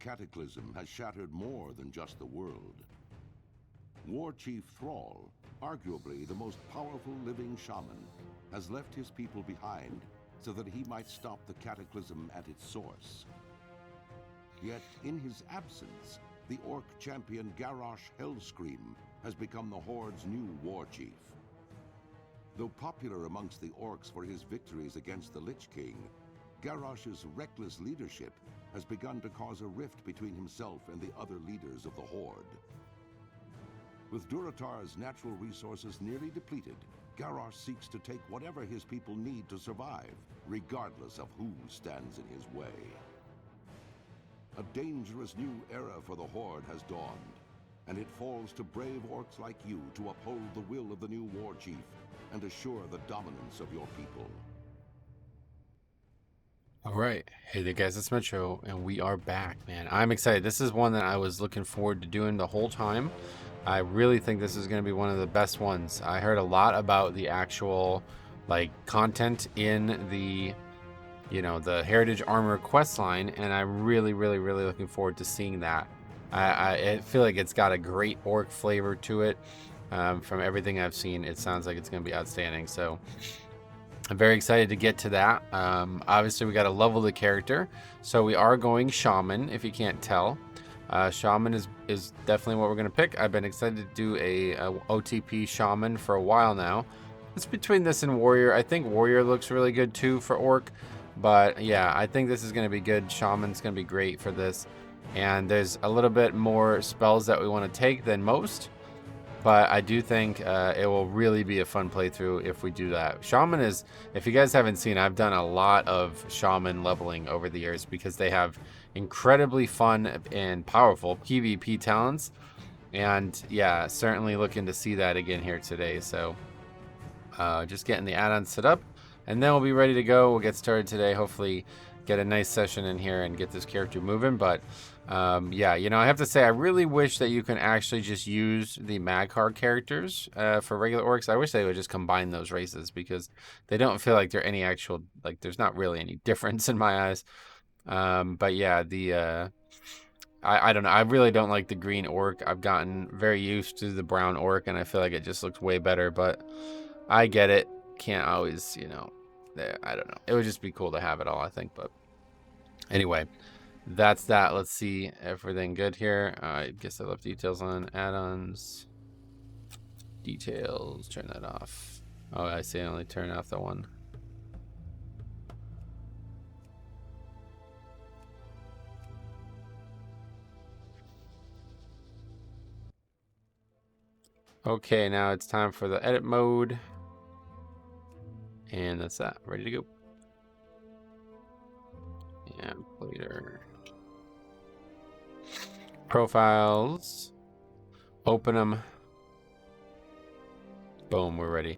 Cataclysm has shattered more than just the world. War Chief Thrall, arguably the most powerful living shaman, has left his people behind so that he might stop the cataclysm at its source. Yet, in his absence, the orc champion Garrosh Hellscream has become the Horde's new war chief. Though popular amongst the orcs for his victories against the Lich King, Garrosh's reckless leadership has begun to cause a rift between himself and the other leaders of the Horde. With Durotar's natural resources nearly depleted, Garrosh seeks to take whatever his people need to survive, regardless of who stands in his way. A dangerous new era for the Horde has dawned, and it falls to brave orcs like you to uphold the will of the new war chief and assure the dominance of your people. All right. Hey there, guys. It's Metro, and we are back, man. I'm excited. This is one that I was looking forward to doing the whole time. I really think this is going to be one of the best ones. I heard a lot about the actual, content in the, the Heritage Armor quest line, and I'm really looking forward to seeing that. I feel like it's got a great orc flavor to it. From everything I've seen, it sounds like it's going to be outstanding. So I'm very excited to get to that. Obviously, we got to level the character. So we are going Shaman, if you can't tell. Shaman is definitely what we're going to pick. I've been excited to do a OTP Shaman for a while now. It's between this and Warrior. I think Warrior looks really good too for Orc. But yeah, I think this is going to be good. Shaman's going to be great for this. And there's a little bit more spells that we want to take than most. But I do think it will really be a fun playthrough if we do that. Shaman is, if you guys haven't seen, I've done a lot of Shaman leveling over the years because they have incredibly fun and powerful PvP talents. And yeah, certainly looking to see that again here today. So just getting the add-ons set up, and then we'll be ready to go. We'll get started today. Hopefully get a nice session in here and get this character moving. But yeah, I have to say, I really wish that you can actually just use the Magcar characters for regular orcs. I wish they would just combine those races because they don't feel like they're any actual, there's not really any difference in my eyes. But yeah, I don't know. I really don't like the green orc. I've gotten very used to the brown orc, and I feel like it just looks way better, but I get it. Can't always, I don't know. It would just be cool to have it all, I think, but anyway. That's that. Let's see. Everything good here. I guess I left details on add-ons. Details. Turn that off. Oh, I see. I only turn off the one. Okay, now it's time for the edit mode. And that's that. Ready to go. And later. Profiles, open them. Boom, we're ready.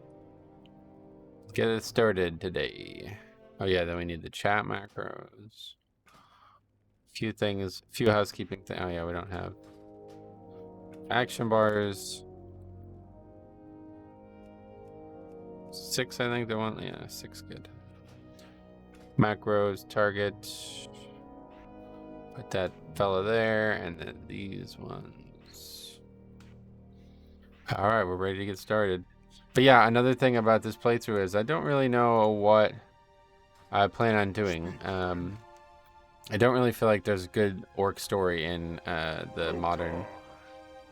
Let's get it started today. Oh yeah, then we need the chat macros. Few things, few housekeeping things. Oh yeah, we don't have action bars. 6, I think the one. Yeah, 6 good. Macros, target. Put that fella there, and then these ones. All right, we're ready to get started. But yeah, another thing about this playthrough is I don't really know what I plan on doing. I don't really feel like there's a good orc story in the modern,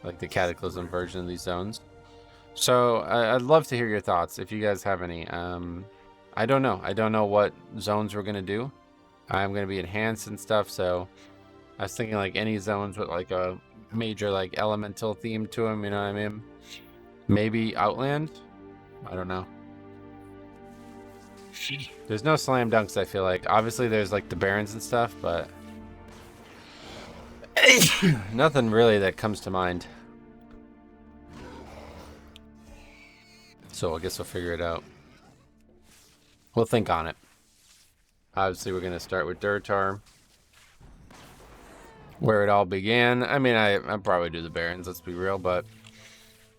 the Cataclysm version of these zones. So I'd love to hear your thoughts if you guys have any. I don't know. I don't know what zones we're gonna do. I'm gonna be enhanced and stuff, so I was thinking any zones with a major elemental theme to them, you know what I mean? Maybe Outland? I don't know. There's no slam dunks, I feel like. Obviously there's the barons and stuff, but nothing really that comes to mind. So I guess we'll figure it out. We'll think on it. Obviously we're gonna start with Durotar, where it all began. I mean, I'd probably do the Barrens, let's be real, but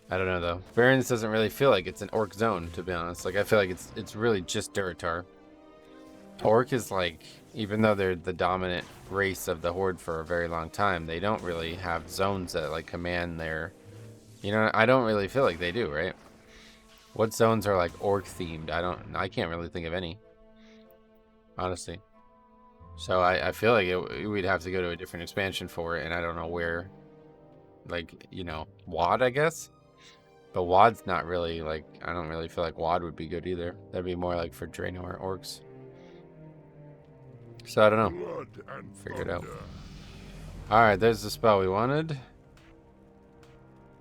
I don't know though. Barrens doesn't really feel like it's an orc zone, to be honest. I feel like it's really just Durotar. Orc is like, even though they're the dominant race of the Horde for a very long time, they don't really have zones that like command their, you know, I don't really feel like they do, right? What zones are like Orc themed? I can't really think of any, honestly. So I feel like we'd have to go to a different expansion for it, and I don't know where, like, you know, WoD, I guess? But WoD's not really, like, I don't really feel like WoD would be good either. That'd be more like for Draenor Orcs. So I don't know. Figure it out. Alright, there's the spell we wanted.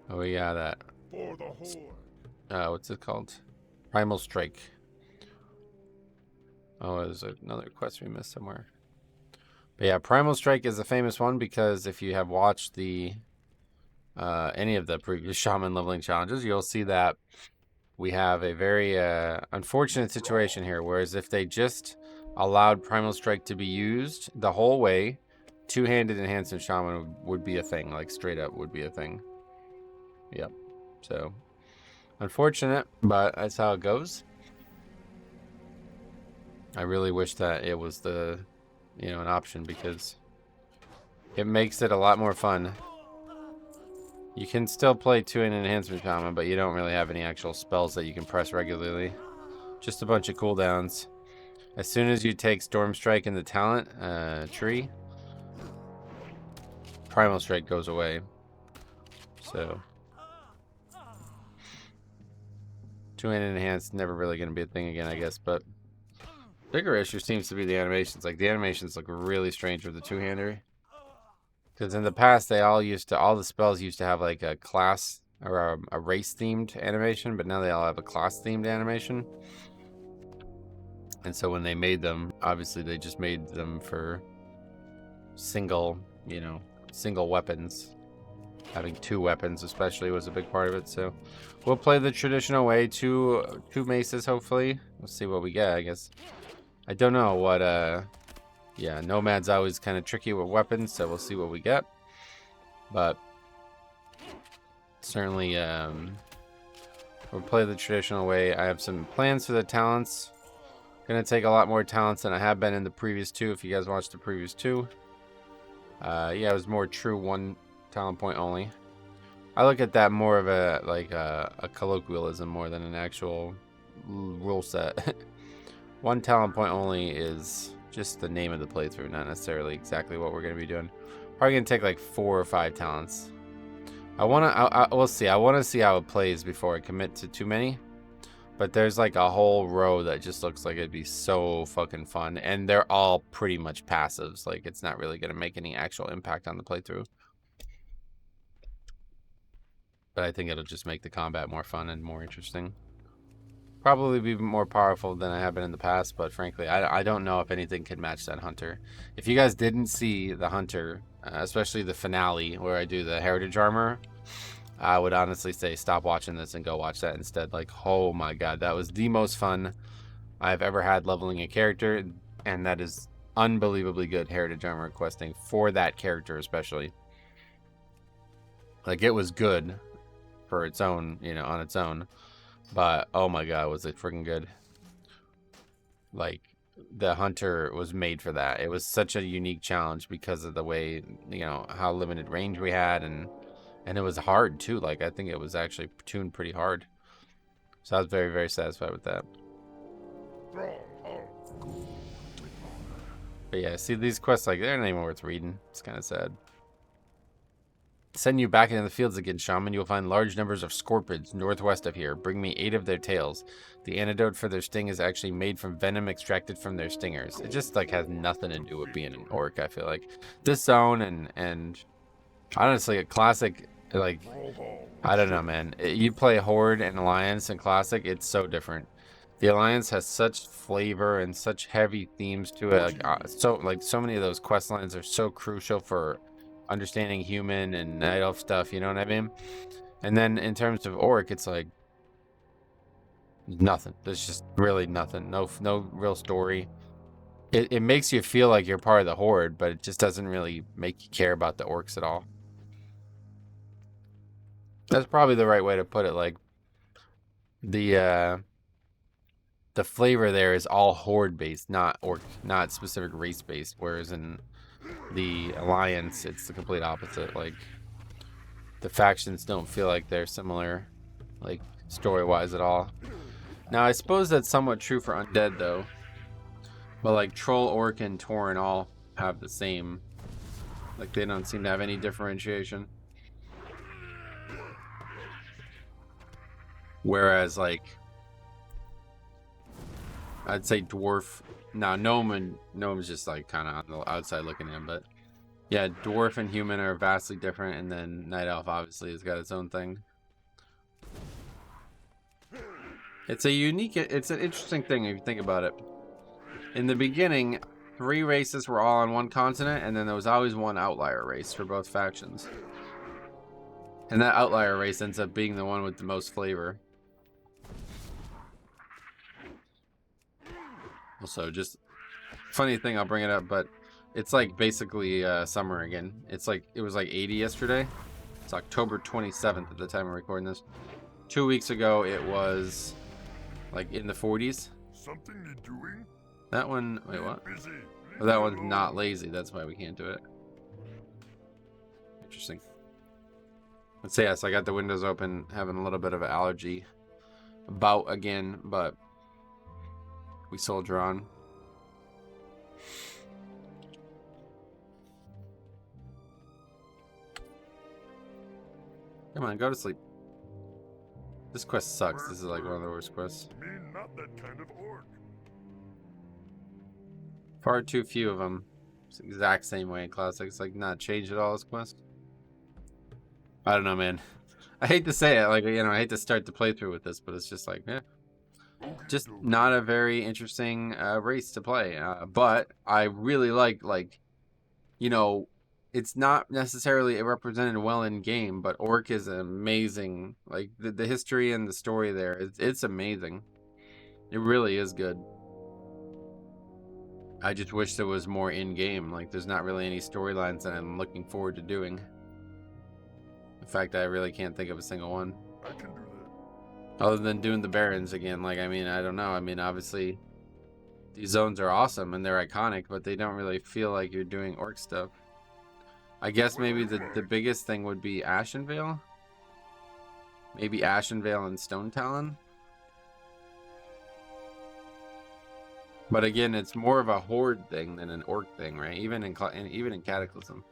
Oh, we got that. What's it called? Primal Strike. Oh, there's another quest we missed somewhere. But yeah, Primal Strike is a famous one because if you have watched the any of the previous Shaman leveling challenges, you'll see that we have a very unfortunate situation here. Whereas if they just allowed Primal Strike to be used the whole way, two-handed Enhancement Shaman would be a thing. Like, straight up would be a thing. Yep. So, unfortunate, but that's how it goes. I really wish that it was the, you know, an option because it makes it a lot more fun. You can still play two-handed Enhancement Shaman, but you don't really have any actual spells that you can press regularly. Just a bunch of cooldowns. As soon as you take Storm Strike in the talent tree, Primal Strike goes away. So, two-handed enhanced never really going to be a thing again, I guess. But bigger issue seems to be the animations. Like, the animations look really strange with the two-hander. Because in the past, they all the spells used to have like a class or a race-themed animation, but now they all have a class-themed animation. And so when they made them, obviously they just made them for single, you know, single weapons. Having two weapons especially was a big part of it. So we'll play the traditional way, two maces hopefully. We'll see what we get, I guess. I don't know what yeah, Nomad's always kind of tricky with weapons, so we'll see what we get. But certainly we'll play the traditional way. I have some plans for the talents. Gonna take a lot more talents than I have been in the previous two. If you guys watched the previous two, yeah, it was more true one talent point only. I look at that more of a like a colloquialism more than an actual rule set. One talent point only is just the name of the playthrough, not necessarily exactly what we're gonna be doing. Probably gonna take like 4 or 5 talents. We'll see. I want to see how it plays before I commit to too many. But there's like a whole row that just looks like it'd be so fucking fun. And they're all pretty much passives. Like, it's not really going to make any actual impact on the playthrough. But I think it'll just make the combat more fun and more interesting. Probably be more powerful than I have been in the past. But frankly, I don't know if anything can match that Hunter. If you guys didn't see the Hunter, especially the finale where I do the Heritage Armor, I would honestly say stop watching this and go watch that instead. Like, oh my god, that was the most fun I've ever had leveling a character, and that is unbelievably good Heritage Armor questing for that character especially. Like, it was good for its own, you know, on its own, but oh my god, was it freaking good. Like, the Hunter was made for that. It was such a unique challenge because of the way, you know, how limited range we had, and it was hard too. Like, I think it was actually tuned pretty hard. So I was very, very satisfied with that. But yeah, see, these quests, like, they're not even worth reading. It's kind of sad. Send you back into the fields again, Shaman. You will find large numbers of scorpions northwest of here. Bring me 8 of their tails. The antidote for their sting is actually made from venom extracted from their stingers. It just, like, has nothing to do with being an orc, I feel like. This zone and honestly, a classic, like, I don't know, man. You play Horde and Alliance and Classic, it's so different. The Alliance has such flavor and such heavy themes to it. Like, so many of those quest lines are so crucial for understanding human and night elf stuff, you know what I mean? And then in terms of Orc, it's like nothing. There's just really nothing. No real story. It makes you feel like you're part of the Horde, but it just doesn't really make you care about the Orcs at all. That's probably the right way to put it. Like, the the flavor there is all horde based, not specific race based. Whereas in the Alliance, it's the complete opposite. Like the factions don't feel like they're similar, like story wise at all. Now I suppose that's somewhat true for undead though. But like Troll, Orc, and Tauren all have the same. Like they don't seem to have any differentiation. Whereas like I'd say Dwarf. Now Gnome's just like kind of on the outside looking in, but yeah, Dwarf and Human are vastly different, and then Night Elf obviously has got its own thing. It's an interesting thing if you think about it. In the beginning, 3 races were all on one continent, and then there was always one outlier race for both factions. And that outlier race ends up being the one with the most flavor. Also, just funny thing, I'll bring it up, but it's like basically summer again. It was like 80 yesterday. It's October 27th at the time of recording this. 2 weeks ago, it was like in the 40s. Something you doing? That one, wait, what? Busy. Oh, that one's not lazy. That's why we can't do it. Interesting. Let's say yes, I got the windows open, having a little bit of an allergy bout again, but we soldier on. Come on, go to sleep. This quest sucks. This is like one of the worst quests. Me, not that kind of orc. Far too few of them. It's the exact same way in Classic. It's like not changed at all, this quest. I don't know, man. I hate to say it, like, you know, I hate to start the playthrough with this, but it's just like, yeah. Just not a very interesting race to play. But I really like, you know, it's not necessarily represented well in game, but Orc is amazing. Like, the history and the story there, it's amazing. It really is good. I just wish there was more in game. Like, there's not really any storylines that I'm looking forward to doing. In fact, I really can't think of a single one. I can do that. Other than doing the Barons again. Like, I mean, I don't know. I mean, obviously, these zones are awesome and they're iconic, but they don't really feel like you're doing Orc stuff. I guess maybe the biggest thing would be Ashenvale. Maybe Ashenvale and Stone Talon. But again, it's more of a horde thing than an orc thing, right? Even in Cataclysm.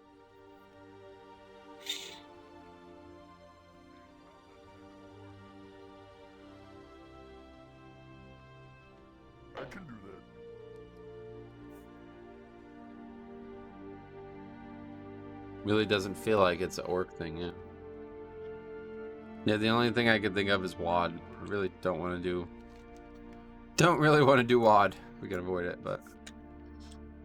I can do that. Really doesn't feel like it's an orc thing, yeah. Yeah, the only thing I could think of is WoD. I really don't want to do... Don't really want to do WoD. We can avoid it, but...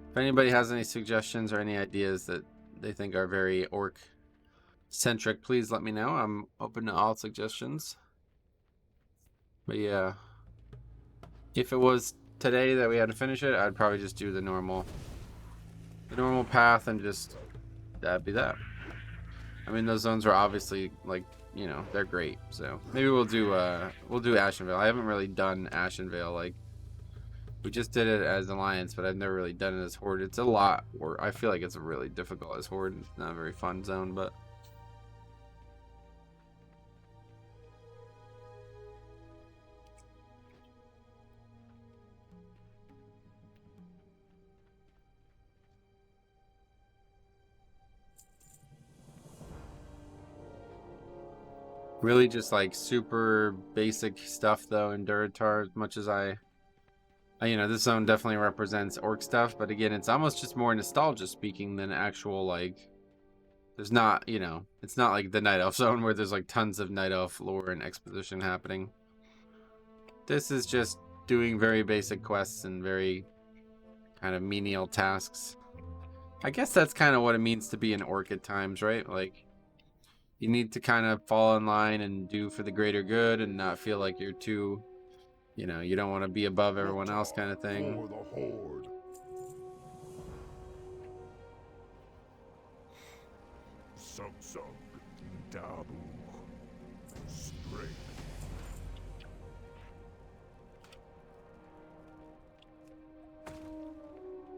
If anybody has any suggestions or any ideas that they think are very orc-centric, please let me know. I'm open to all suggestions. But yeah... If it was today that we had to finish it, I'd probably just do the normal path and just... That'd be that. I mean, those zones are obviously, like, you know, they're great. So maybe we'll do Ashenvale. I haven't really done Ashenvale. Like, we just did it as Alliance, but I've never really done it as Horde. It's a lot, or I feel like it's really difficult as Horde. It's not a very fun zone, but really just like super basic stuff though in Durotar, as much as you know, this zone definitely represents orc stuff, but again, it's almost just more nostalgia speaking than actual, like, there's not, you know, it's not like the Night Elf zone where there's like tons of Night Elf lore and exposition happening. This is just doing very basic quests and very kind of menial tasks. I guess that's kind of what it means to be an orc at times, right? Like, you need to kind of fall in line and do for the greater good and not feel like you're too, you know, you don't want to be above everyone else kind of thing. For the horde. Sub Dabu. Strength.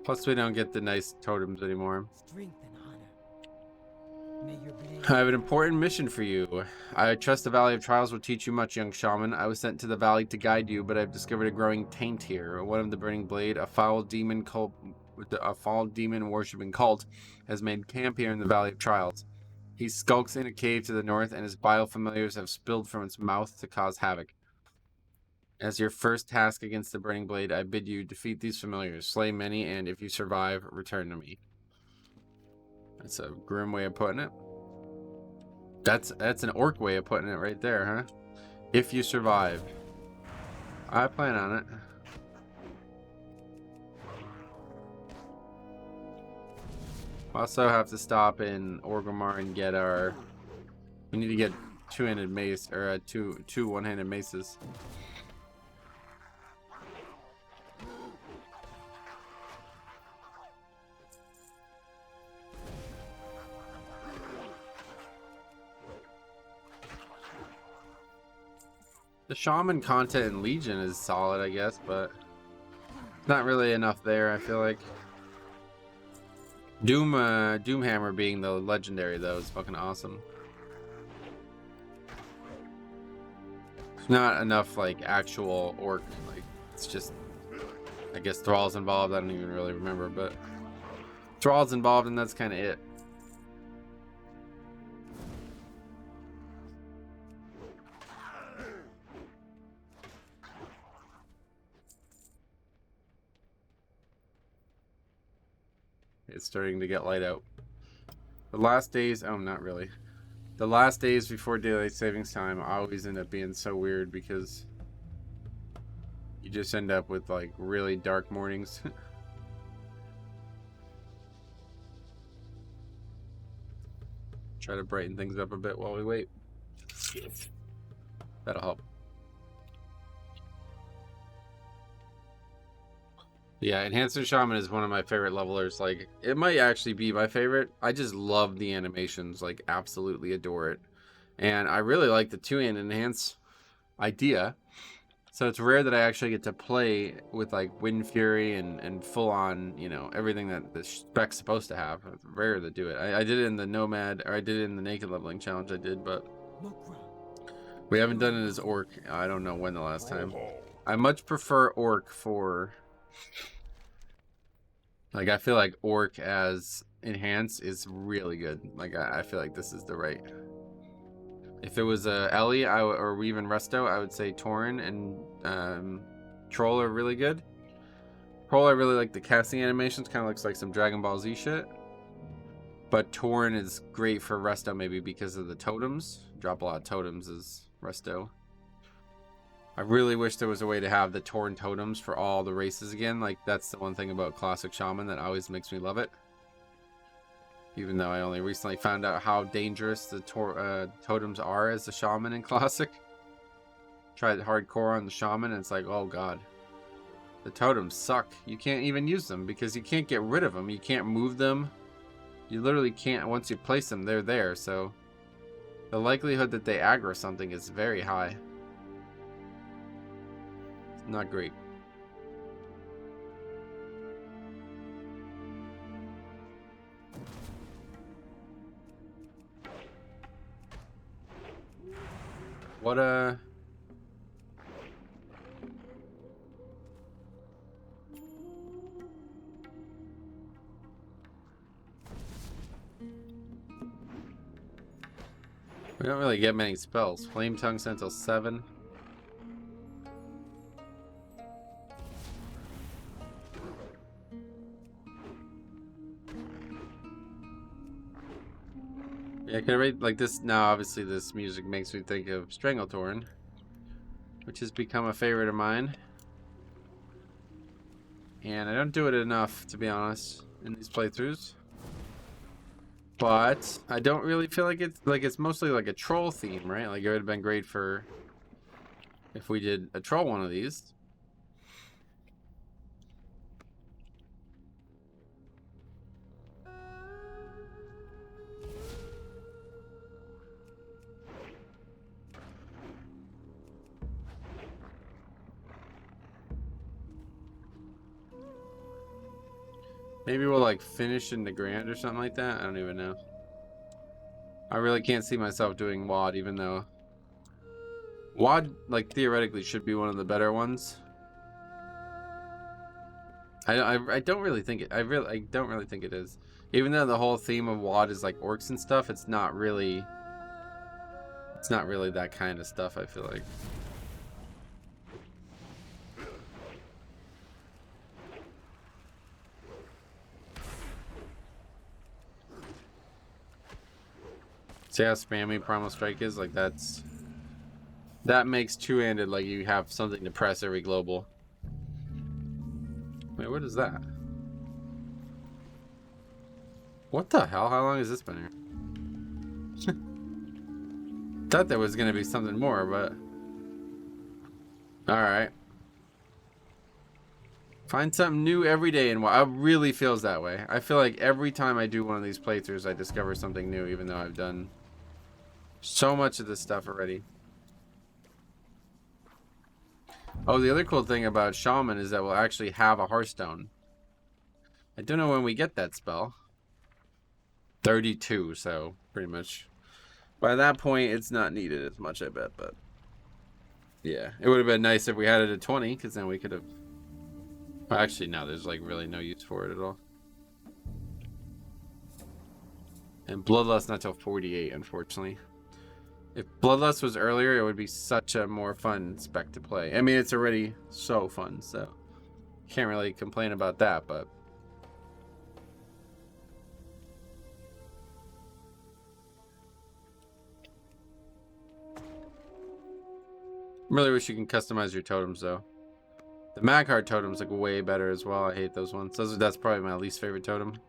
Plus, we don't get the nice totems anymore. Strength and honor. May your blade I have an important mission for you. I trust the Valley of Trials will teach you much, young shaman. I was sent to the valley to guide you, but I've discovered a growing taint here. One of the Burning Blade, a foul demon worshipping cult, has made camp here in the Valley of Trials. He skulks in a cave to the north, and his vile familiars have spilled from its mouth to cause havoc. As your first task against the Burning Blade, I bid you defeat these familiars, slay many, and if you survive, return to me. That's a grim way of putting it. That's an orc way of putting it right there, huh? If you survive. I plan on it. Also have to stop in Orgrimmar and get our... We need to get two-handed mace, or two one-handed maces. The Shaman content in Legion is solid, I guess, but not really enough there, I feel like. Doomhammer being the legendary, though, is fucking awesome. There's not enough, like, actual orc, like, it's just, I guess Thrall's involved, I don't even really remember, but Thrall's involved, and that's kind of it. It's starting to get light out. The last days, oh, not really. The last days before daylight savings time always end up being so weird because you just end up with like really dark mornings. Try to brighten things up a bit while we wait. That'll help. Yeah, Enhancement Shaman is one of my favorite levelers. Like, it might actually be my favorite. I just love the animations, like, absolutely adore it. And I really like the two-hand enhance idea. So it's rare that I actually get to play with, like, Wind Fury and full-on, you know, everything that the spec's supposed to have. It's rare to do it. I did it in the Nomad, or I did it in the Naked Leveling Challenge I did, but we haven't done it as Orc. I don't know when the last time. I much prefer Orc for... Like, I feel like Orc as Enhance is really good. Like, I feel like this is the right... If it was Ellie or even Resto, I would say Tauren and Troll are really good. Troll, I really like the casting animations. Kind of looks like some Dragon Ball Z shit. But Tauren is great for Resto maybe because of the totems. Drop a lot of totems as Resto. I really wish there was a way to have the Tauren totems for all the races again. Like, that's the one thing about Classic Shaman that always makes me love it. Even though I only recently found out how dangerous the totems are as a Shaman in Classic. Tried hardcore on the Shaman and it's like, oh god. The totems suck. You can't even use them because you can't get rid of them. You can't move them. You literally can't. Once you place them, they're there. So the likelihood that they aggro something is very high. Not great. What we don't really get many spells. Flame Tongue Sentinel 7. Yeah, can I read like this? Now, obviously, this music makes me think of Stranglethorn, which has become a favorite of mine. And I don't do it enough, to be honest, in these playthroughs. But I don't really feel like it's mostly like a troll theme, right? Like it would have been great for if we did a troll one of these. Maybe we'll like finish in the Grand or something like that. I don't even know. I really can't see myself doing WAD, even though WAD like theoretically should be one of the better ones. I don't really think it. I don't really think it is. Even though the whole theme of WAD is like orcs and stuff, it's not really. It's not really that kind of stuff. I feel like. See how spammy Primal Strike is? Like that makes two-handed like you have something to press every global. Wait, what is that? What the hell? How long has this been here? Thought there was gonna be something more, but alright. Find something new every day, and it really feels that way. I feel like every time I do one of these playthroughs I discover something new, even though I've done so much of this stuff already. Oh, the other cool thing about Shaman is that we'll actually have a Hearthstone. I don't know when we get that spell. 32, so pretty much. By that point, it's not needed as much, I bet, but... Yeah, it would have been nice if we had it at 20, because then we could have... Well, actually, no, there's like really no use for it at all. And Bloodlust not till 48, unfortunately. If Bloodlust was earlier, it would be such a more fun spec to play. I mean, it's already so fun, so can't really complain about that, but really wish you can customize your totems though. The Magheart totems look way better as well. I hate those ones. That's probably my least favorite totem.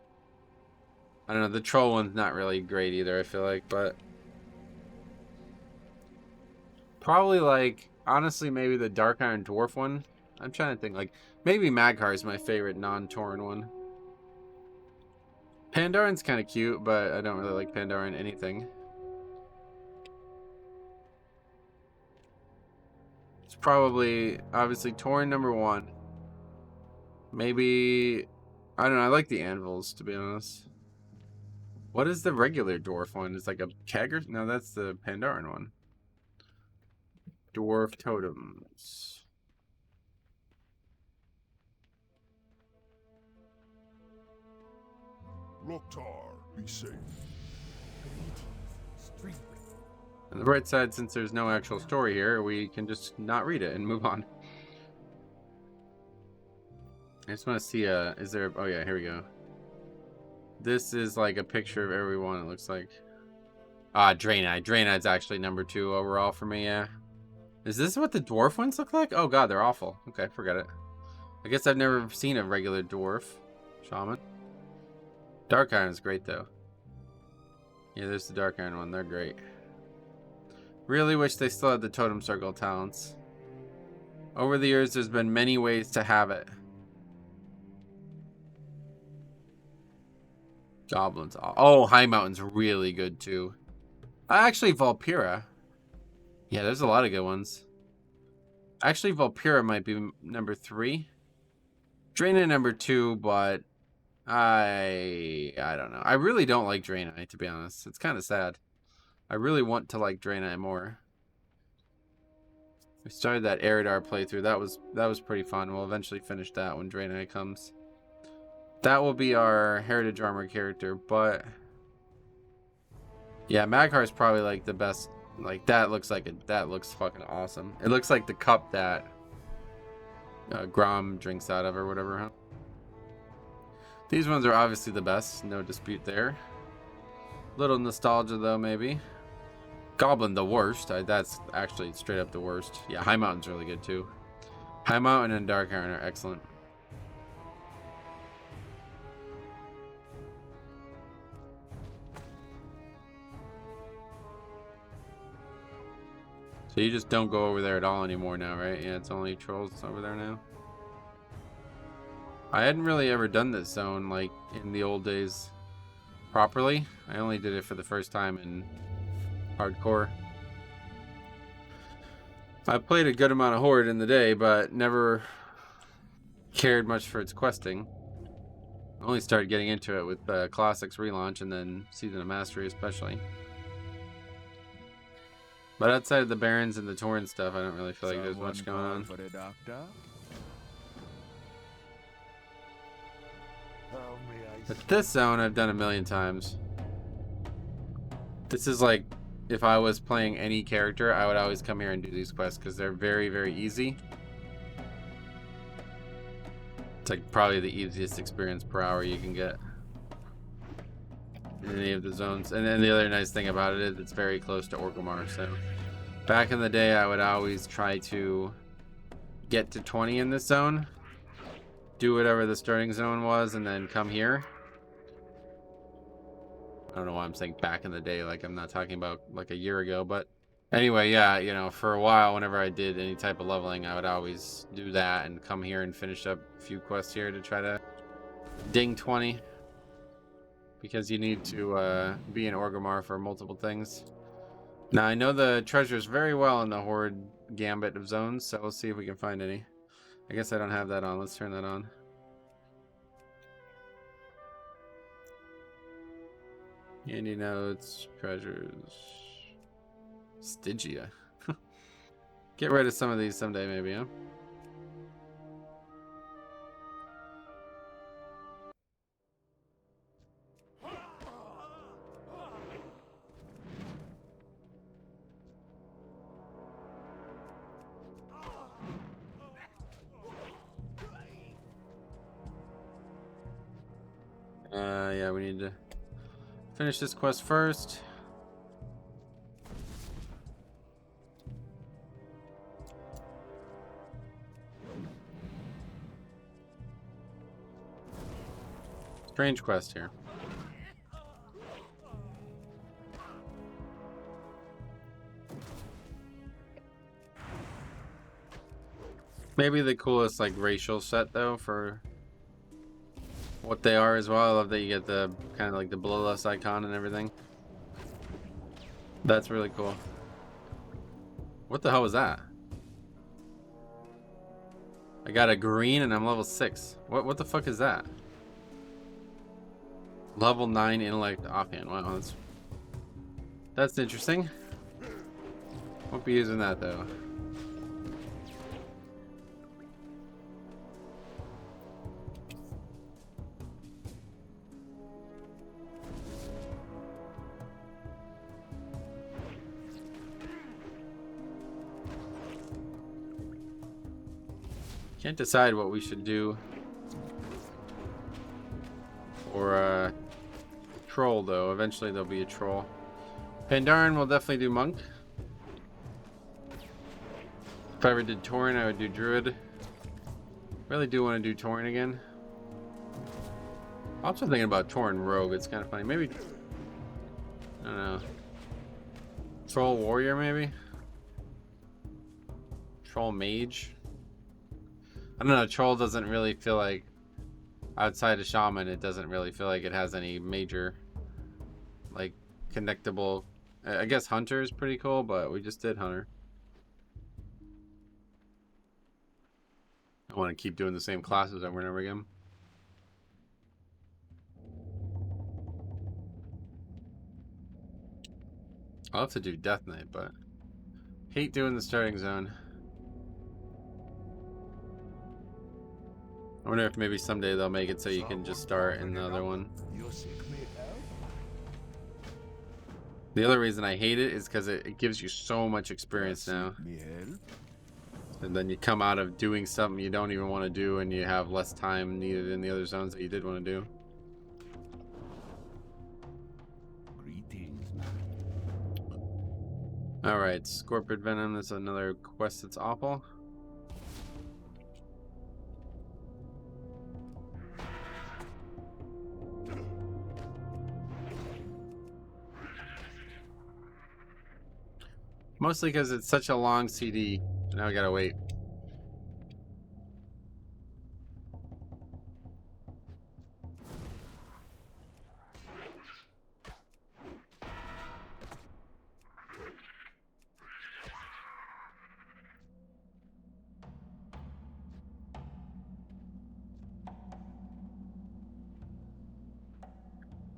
I don't know, the troll one's not really great either, I feel like, but probably like, honestly, maybe the Dark Iron Dwarf one. I'm trying to think, like, maybe Magheart is my favorite non-Tauren one. Pandarin's kind of cute, but I don't really like Pandarin anything. It's probably, obviously, Tauren #1. Maybe, I don't know, I like the Anvils, to be honest. What is the regular Dwarf one? It's like a Kagger? No, that's the Pandarin one. Dwarf totems. Loktar, be safe. On the bright side, since there's no actual story here, we can just not read it and move on. I just want to see, is there, oh yeah, here we go. This is like a picture of everyone, it looks like. Ah, Draenei. Draenei's actually #2 overall for me, yeah. Is this what the dwarf ones look like? Oh god, they're awful. Okay, forget it. I guess I've never seen a regular dwarf shaman. Dark Iron's great though. Yeah, there's the Dark Iron one. They're great. Really wish they still had the Totem Circle talents. Over the years, there's been many ways to have it. Goblins. Oh, High Mountain's really good too. Actually, Valpyra. Yeah, there's a lot of good ones. Actually, Valpyra might be #3. Draenei #2, but I don't know. I really don't like Draenei, to be honest. It's kind of sad. I really want to like Draenei more. We started that Eridar playthrough. That was pretty fun. We'll eventually finish that when Draenei comes. That will be our Heritage Armor character, but yeah, Maghar's probably like the best. Like that looks fucking awesome. It looks like the cup that Grom drinks out of or whatever, huh? These ones are obviously the best, no dispute there. Little nostalgia though, maybe. Goblin the worst. That's actually straight up the worst. Yeah, High Mountain's really good too. High Mountain and Dark Iron are excellent. So you just don't go over there at all anymore now, right? Yeah, it's only trolls over there now. I hadn't really ever done this zone like in the old days properly. I only did it for the first time in hardcore. I played a good amount of Horde in the day, but never cared much for its questing. Only started getting into it with Classics relaunch and then Season of Mastery especially. But outside of the Barons and the Torrent stuff, I don't really feel like there's much going on. For the doctor? How may I But this zone I've done a million times. This is like, if I was playing any character, I would always come here and do these quests because they're very, very easy. It's like probably the easiest experience per hour you can get in any of the zones. And then the other nice thing about it is it's very close to Orgrimmar. So back in the day, I would always try to get to 20 in this zone, do whatever the starting zone was, and then come here. I don't know why I'm saying back in the day, like I'm not talking about like a year ago, but anyway, yeah, you know, for a while, whenever I did any type of leveling, I would always do that and come here and finish up a few quests here to try to ding 20, because you need to be in Orgrimmar for multiple things. Now, I know the treasures very well in the Horde Gambit of zones, so we'll see if we can find any. I guess I don't have that on. Let's turn that on. Handy notes, treasures, Stygia. Get rid of some of these someday, maybe, huh? Yeah, we need to finish this quest first. Strange quest here. Maybe the coolest like racial set though for what they are as well. I love that you get the kind of like the bloodlust icon and everything. That's really cool. What the hell was that? I got a green and I'm level 6. What the fuck is that? Level 9 intellect offhand. Wow, that's interesting. Won't be using that though. Can't decide what we should do for troll though. Eventually there'll be a troll. Pandaren will definitely do monk. If I ever did Tauren, I would do druid. Really do want to do Tauren again. I'm also thinking about Tauren rogue. It's kind of funny. Maybe, I don't know. Troll warrior maybe. Troll mage. I don't know, troll doesn't really feel like, outside of shaman, it doesn't really feel like it has any major, like, connectable. I guess hunter is pretty cool, but we just did hunter. I want to keep doing the same classes over and over again. I'll have to do Death Knight, but hate doing the starting zone. I wonder if maybe someday they'll make it so you can just start in the other one. The other reason I hate it is because it gives you so much experience now. And then you come out of doing something you don't even want to do and you have less time needed in the other zones that you did want to do. Alright, Scorpion Venom, that's another quest that's awful. Mostly because it's such a long CD. Now we gotta wait.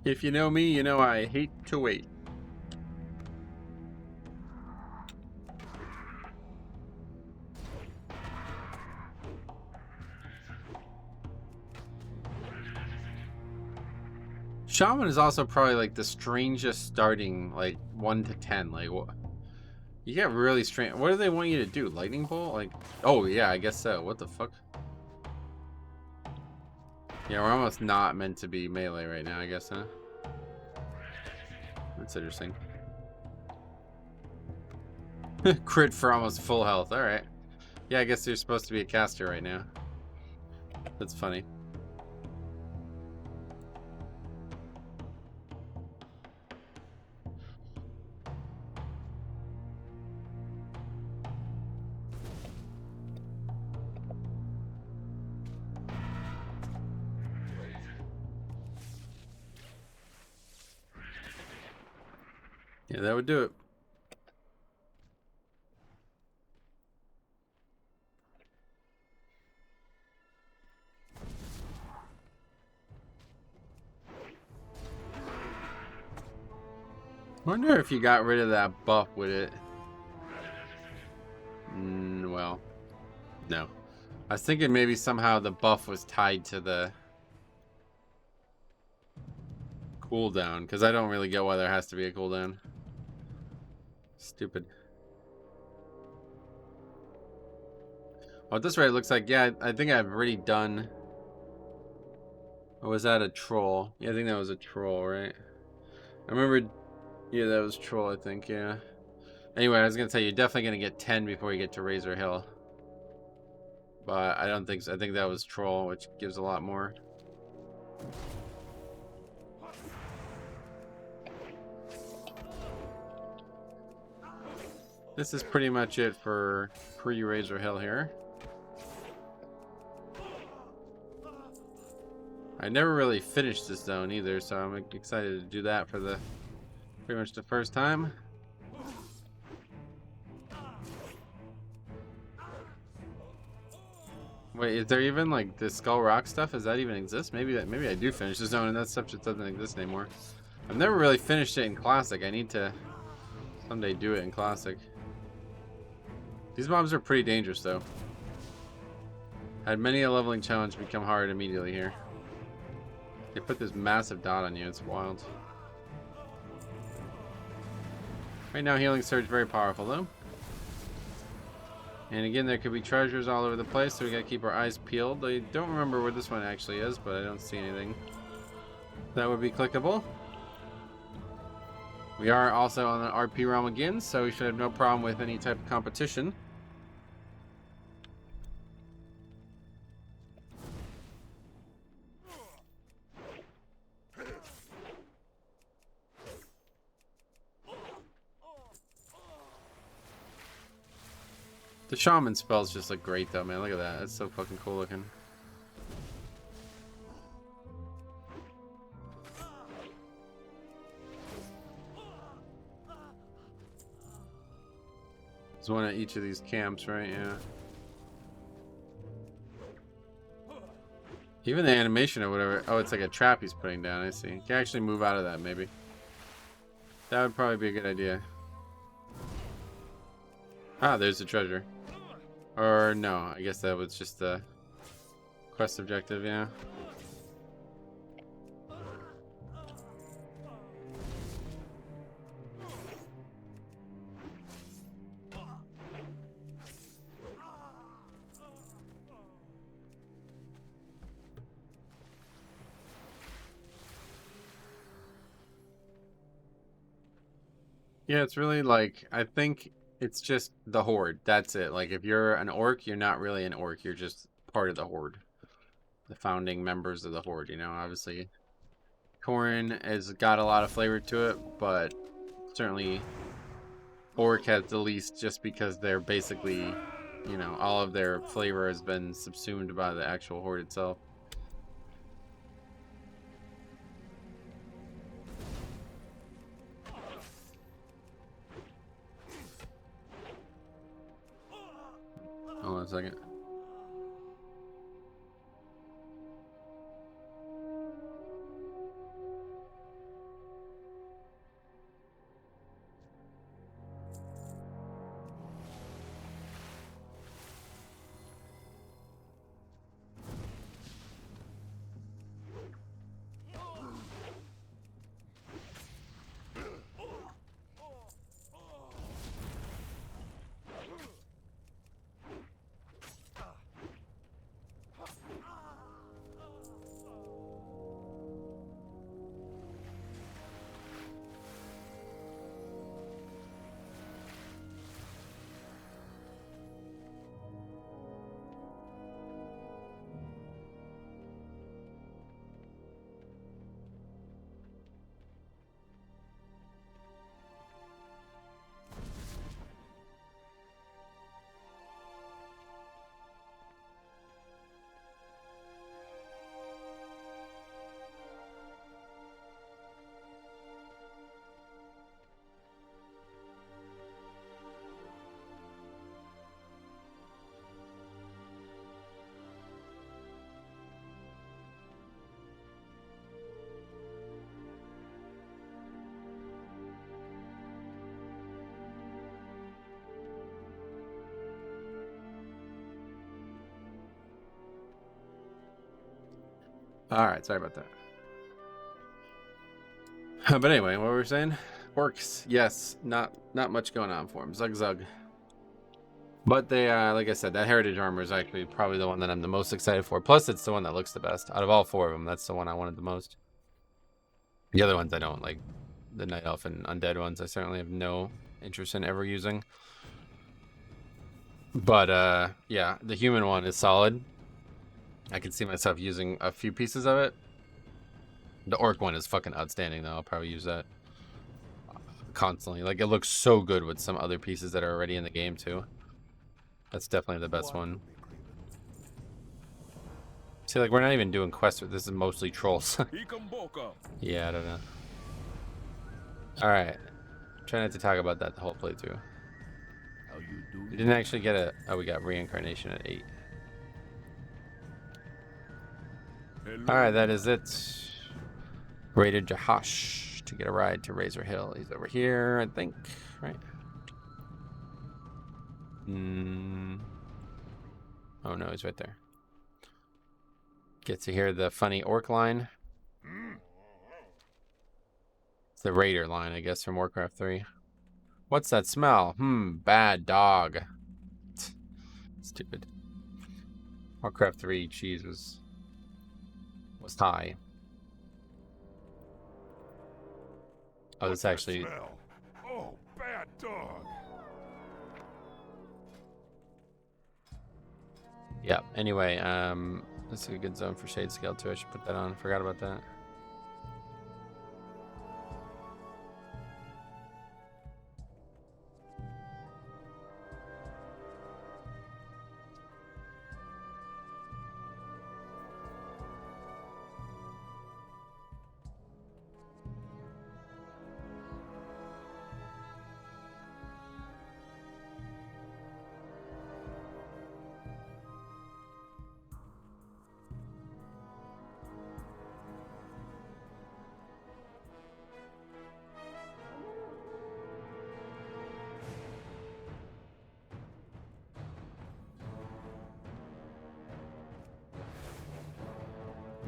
If you know me, you know I hate to wait. Shaman is also probably like the strangest starting, like 1 to 10. Like, what? You get really strange. What do they want you to do? Lightning bolt? Like, oh yeah, I guess so. What the fuck? Yeah, we're almost not meant to be melee right now, I guess, huh? That's interesting. Crit for almost full health. All right. Yeah, I guess you're supposed to be a caster right now. That's funny. Yeah, that would do it. Wonder if you got rid of that buff, would it? Well, no. I was thinking maybe somehow the buff was tied to the cooldown, because I don't really get why there has to be a cooldown. Stupid. Oh, at this rate, it looks like, yeah, I think I've already done... Or was that a troll? Yeah, I think that was a troll, right? I remember... Yeah, that was troll, I think, yeah. Anyway, I was going to say, you're definitely going to get 10 before you get to Razor Hill. But I don't think so. I think that was troll, which gives a lot more. This is pretty much it for pre-Razor Hill here. I never really finished this zone either, so I'm excited to do that for the pretty much the first time. Wait, is there even like the Skull Rock stuff? Does that even exist? Maybe I do finish the zone and that stuff just doesn't exist anymore. I've never really finished it in Classic. I need to someday do it in Classic. These mobs are pretty dangerous though. Had many a leveling challenge become hard immediately here. They put this massive dot on you, it's wild. Right now Healing Surge very powerful though. And again, there could be treasures all over the place, so we gotta keep our eyes peeled. I don't remember where this one actually is, but I don't see anything that would be clickable. We are also on the RP realm again, so we should have no problem with any type of competition. The Shaman spells just look great though, man. Look at that. That's so fucking cool looking. There's one at each of these camps, right? Yeah. Even the animation or whatever. Oh, it's like a trap he's putting down. I see. You can actually move out of that, maybe. That would probably be a good idea. Ah, there's the treasure. Or no, I guess that was just the quest objective, yeah. Yeah, it's really like, I think it's just the Horde. That's it. Like, if you're an orc, you're not really an orc. You're just part of the Horde. The founding members of the Horde, you know? Obviously, Corrin has got a lot of flavor to it, but certainly orc has the least just because they're basically, you know, all of their flavor has been subsumed by the actual Horde itself. Hold on a second. All right, sorry about that. But anyway, what were we saying? Orcs, yes, not much going on for them. Zug zug. But they, like I said, that heritage armor is actually probably the one that I'm the most excited for. Plus, it's the one that looks the best out of all four of them. That's the one I wanted the most. The other ones I don't like. The night elf and undead ones, I certainly have no interest in ever using. But yeah, the human one is solid. I can see myself using a few pieces of it. The orc one is fucking outstanding, though. I'll probably use that constantly. Like, it looks so good with some other pieces that are already in the game, too. That's definitely the best one. See, like, we're not even doing quests. This is mostly trolls. Yeah, I don't know. Alright. Try not to talk about that the whole playthrough. How you do? We didn't actually get a... Oh, we got reincarnation at 8. Alright, that is it. Raided Jahash to get a ride to Razor Hill. He's over here, I think. Right? Oh no, he's right there. Get to hear the funny orc line. It's the raider line, I guess, from Warcraft 3. What's that smell? Bad dog. Stupid. Warcraft 3 cheese was high. Oh, this actually... Smell? Oh, bad dog. Yeah, anyway, this is a good zone for Shade Scale too. I should put that on. Forgot about that.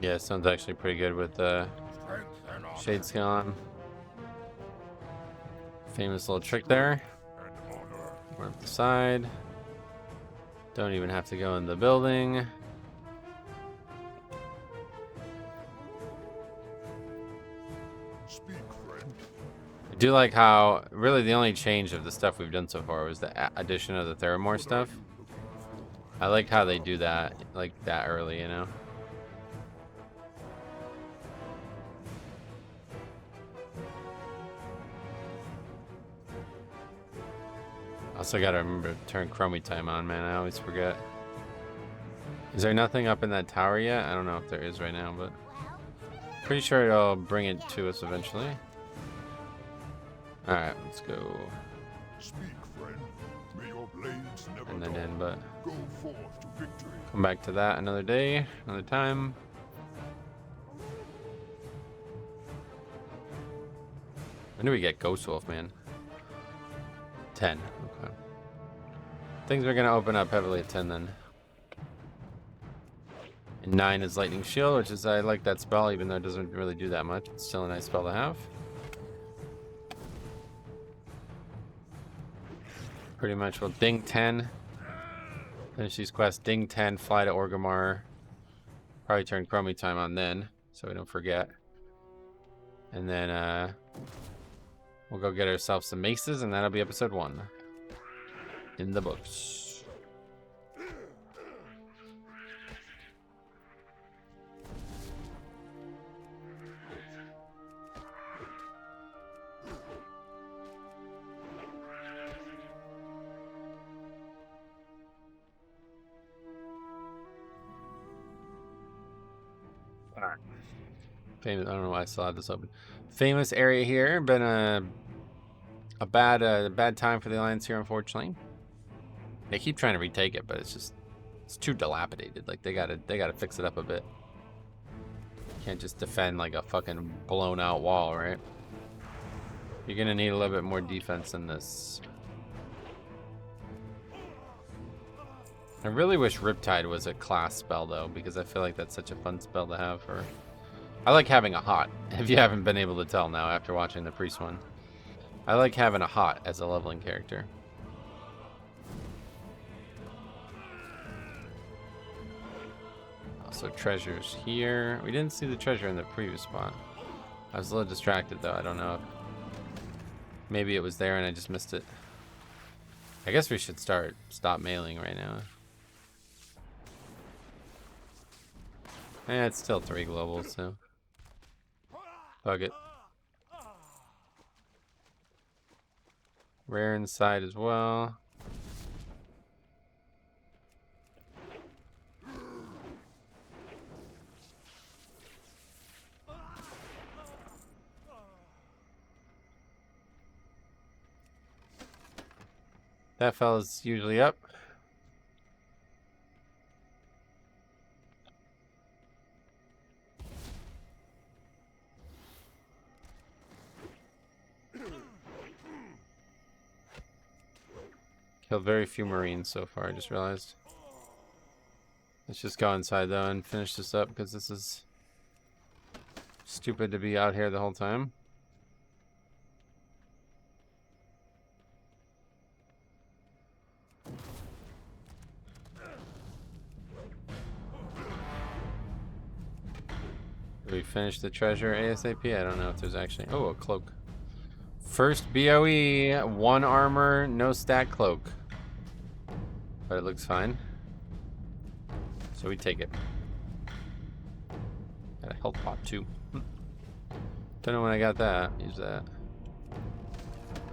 Yeah, this one's actually pretty good with Shade Scale on. Famous little trick there. We're up the side. Don't even have to go in the building. Speak, friend. I do like how really the only change of the stuff we've done so far was the addition of the Theramore stuff. I like how they do that, like that early, you know? Also gotta remember to turn Chromie time on, man. I always forget. Is there nothing up in that tower yet? I don't know if there is right now, but pretty sure it'll bring it to us eventually. Alright, let's go. Speak, friend. May your blades never And then dull. in, but Go forth to victory. come back to that another day, another time. When do we get Ghost Wolf, man? 10. Okay. Things are gonna open up heavily at 10 then. And 9 is Lightning Shield, which is, I like that spell, even though it doesn't really do that much. It's still a nice spell to have. Pretty much we'll ding 10. Finish these quests, ding 10, fly to Orgrimmar. Probably turn Chromie time on then, so we don't forget. And then, we'll go get ourselves some maces, and that'll be episode 1 in the books. Famous. I don't know why I still have this open. Famous area here. Been a bad time for the Alliance here, unfortunately. They keep trying to retake it, but it's too dilapidated. Like they gotta fix it up a bit. Can't just defend like a fucking blown out wall, right? You're gonna need a little bit more defense than this. I really wish Riptide was a class spell though, because I feel like that's such a fun spell to have for... I like having a hot, if you haven't been able to tell now after watching the priest one. I like having a hot as a leveling character. Also treasures here. We didn't see the treasure in the previous spot. I was a little distracted though, I don't know if... Maybe it was there and I just missed it. I guess we should stop mailing right now. It's still 3 globals, so... Bug it. Rare inside as well. That fella's usually up. Killed very few Marines so far, I just realized. Let's just go inside though and finish this up because this is stupid to be out here the whole time. Did we finish the treasure ASAP? I don't know if there's actually... Oh, a cloak. First BOE, 1 armor, no stat cloak. But it looks fine. So we take it. Got a health pot too. Don't know when I got that. Use that.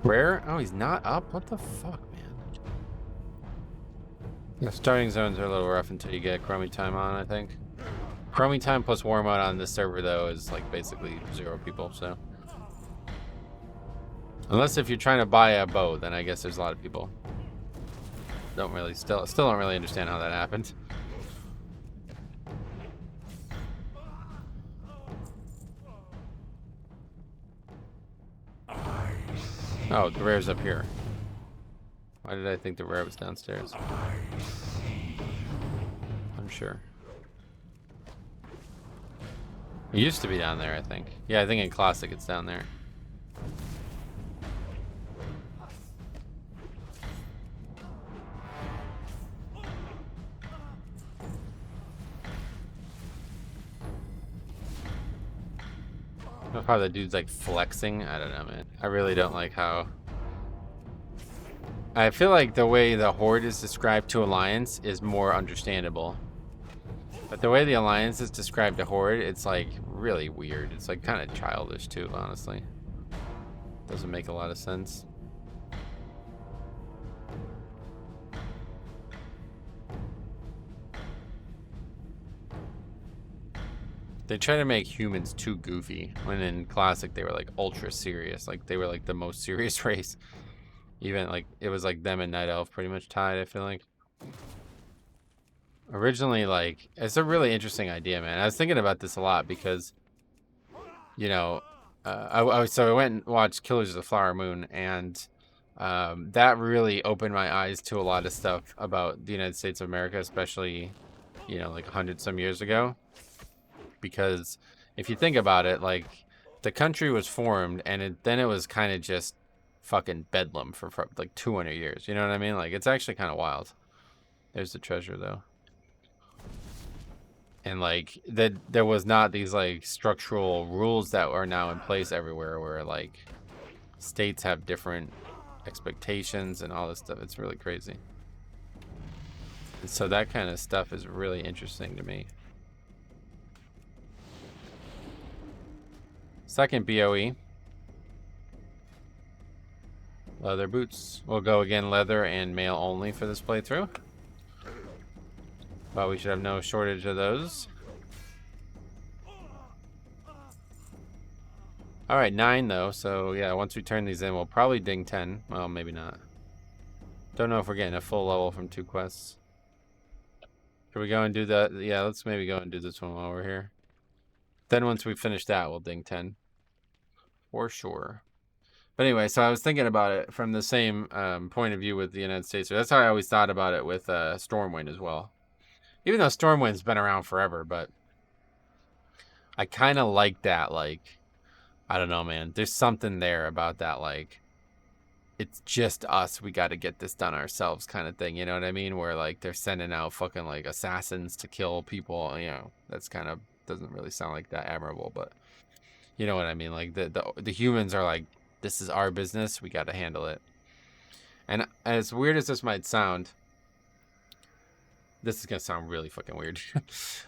Rare? Oh, he's not up? What the fuck, man? The starting zones are a little rough until you get Chromie time on, I think. Chromie time plus war mode on this server though is like basically 0 people, so. Unless if you're trying to buy a bow, then I guess there's a lot of people. Don't really, still don't really understand how that happened. Oh, the rare's up here. Why did I think the rare was downstairs? I'm sure. It used to be down there, I think. Yeah, I think in Classic it's down there. I don't know how the dude's like flexing. I don't know, man. I really don't like how... I feel like the way the Horde is described to Alliance is more understandable. But the way the Alliance is described to Horde, it's like really weird. It's like kind of childish too, honestly. Doesn't make a lot of sense. They try to make humans too goofy, when in Classic they were like ultra serious. Like they were like the most serious race. Even like it was like them and Night Elf pretty much tied, I feel like. Originally, like, it's a really interesting idea, man. I was thinking about this a lot because, you know, so I went and watched Killers of the Flower Moon, and that really opened my eyes to a lot of stuff about the United States of America, especially, you know, like 100-some years ago. Because if you think about it, like, the country was formed, and then it was kind of just fucking bedlam for like 200 years. You know what I mean? Like, it's actually kind of wild. There's the treasure, though. And like that, there was not these like structural rules that are now in place everywhere, where like states have different expectations and all this stuff. It's really crazy. And so that kind of stuff is really interesting to me. Second BOE. Leather boots. We'll go again leather and mail only for this playthrough. But we should have no shortage of those. Alright, 9 though, so yeah, once we turn these in, we'll probably ding 10. Well, maybe not. Don't know if we're getting a full level from 2 quests. Should we go and do that? Yeah, let's maybe go and do this one while we're here. Then once we finish that, we'll ding 10. For sure. But anyway, so I was thinking about it from the same point of view with the United States. So that's how I always thought about it with Stormwind as well. Even though Stormwind's been around forever, but I kind of like that. Like, I don't know, man. There's something there about that. Like, it's just us. We got to get this done ourselves, kind of thing. You know what I mean? Where like they're sending out fucking like assassins to kill people. You know, that's kind of doesn't really sound like that admirable, but you know what I mean? Like the humans are like, this is our business. We got to handle it. And as weird as this might sound, this is gonna sound really fucking weird.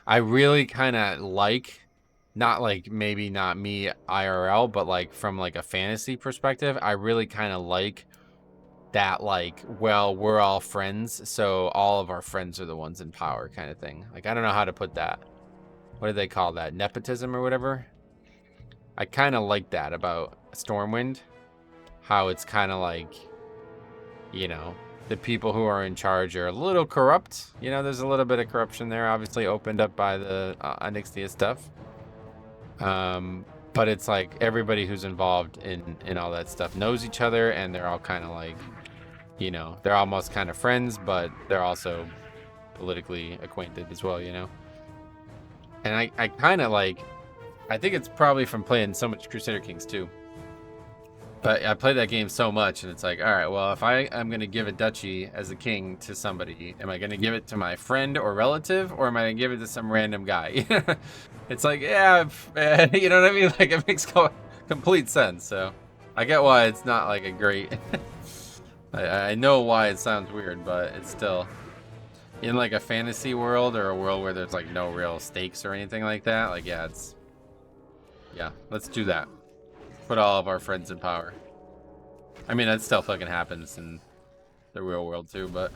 I really kind of like, not like maybe not me IRL, but like from like a fantasy perspective, I really kind of like that. Like, well, we're all friends, so all of our friends are the ones in power, kind of thing. Like, I don't know how to put that. What do they call that? Nepotism or whatever. I kind of like that about Stormwind. How it's kind of like, you know, the people who are in charge are a little corrupt. You know, there's a little bit of corruption there, obviously opened up by the Onyxia stuff. But it's like everybody who's involved in all that stuff knows each other, and they're all kind of like, you know, they're almost kind of friends, but they're also politically acquainted as well, you know. And I kind of like, I think it's probably from playing so much Crusader Kings too. But I played that game so much, and it's like, all right, well, if I am going to give a duchy as a king to somebody, am I going to give it to my friend or relative, or am I going to give it to some random guy? It's like, yeah, you know what I mean? Like, it makes complete sense. So I get why it's not like a great... I know why it sounds weird, but it's still... In like a fantasy world or a world where there's like no real stakes or anything like that, like, yeah, it's... Yeah, let's do that. Put all of our friends in power. I mean, that still fucking happens in the real world too, but...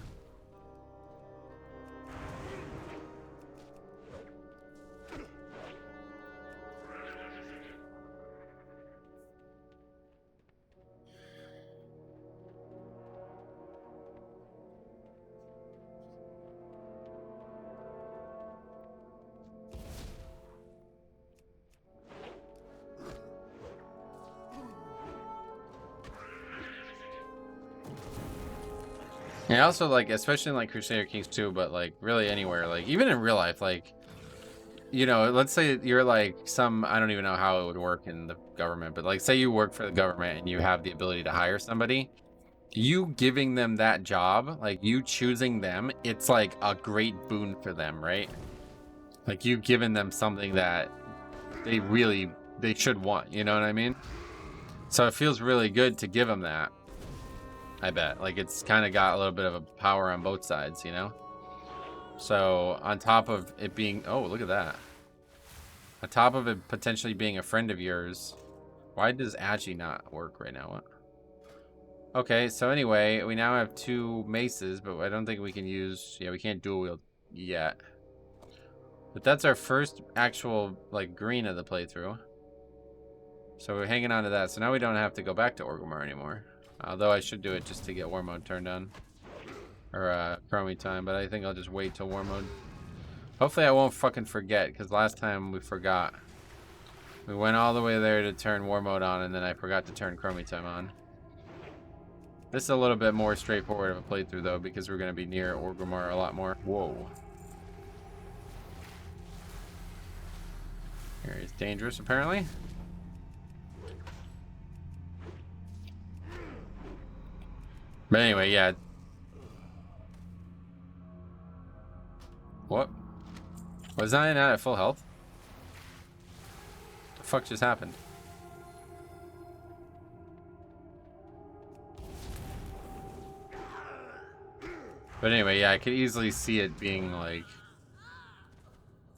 Yeah, also, like, especially in, like, Crusader Kings 2, but, like, really anywhere, like, even in real life, like, you know, let's say you're, like, I don't even know how it would work in the government, but, like, say you work for the government and you have the ability to hire somebody, you giving them that job, like, you choosing them, it's, like, a great boon for them, right? Like, you've given them something that they should want, you know what I mean? So it feels really good to give them that. I bet. Like, it's kind of got a little bit of a power on both sides, you know? So, on top of it being... Oh, look at that. On top of it potentially being a friend of yours... Why does Agi not work right now? What? Okay, so anyway, we now have 2 maces, but I don't think we can use... Yeah, we can't dual wield yet. But that's our first actual, like, green of the playthrough. So we're hanging on to that. So now we don't have to go back to Orgrimmar anymore. Although I should do it just to get war mode turned on. Or chromie time, but I think I'll just wait till war mode. Hopefully I won't fucking forget, because last time we forgot. We went all the way there to turn war mode on, and then I forgot to turn chromie time on. This is a little bit more straightforward of a playthrough, though, because we're going to be near Orgrimmar a lot more. Whoa. Area's dangerous, apparently. But anyway, yeah. What? Was I not at full health? The fuck just happened? But anyway, yeah, I could easily see it being like...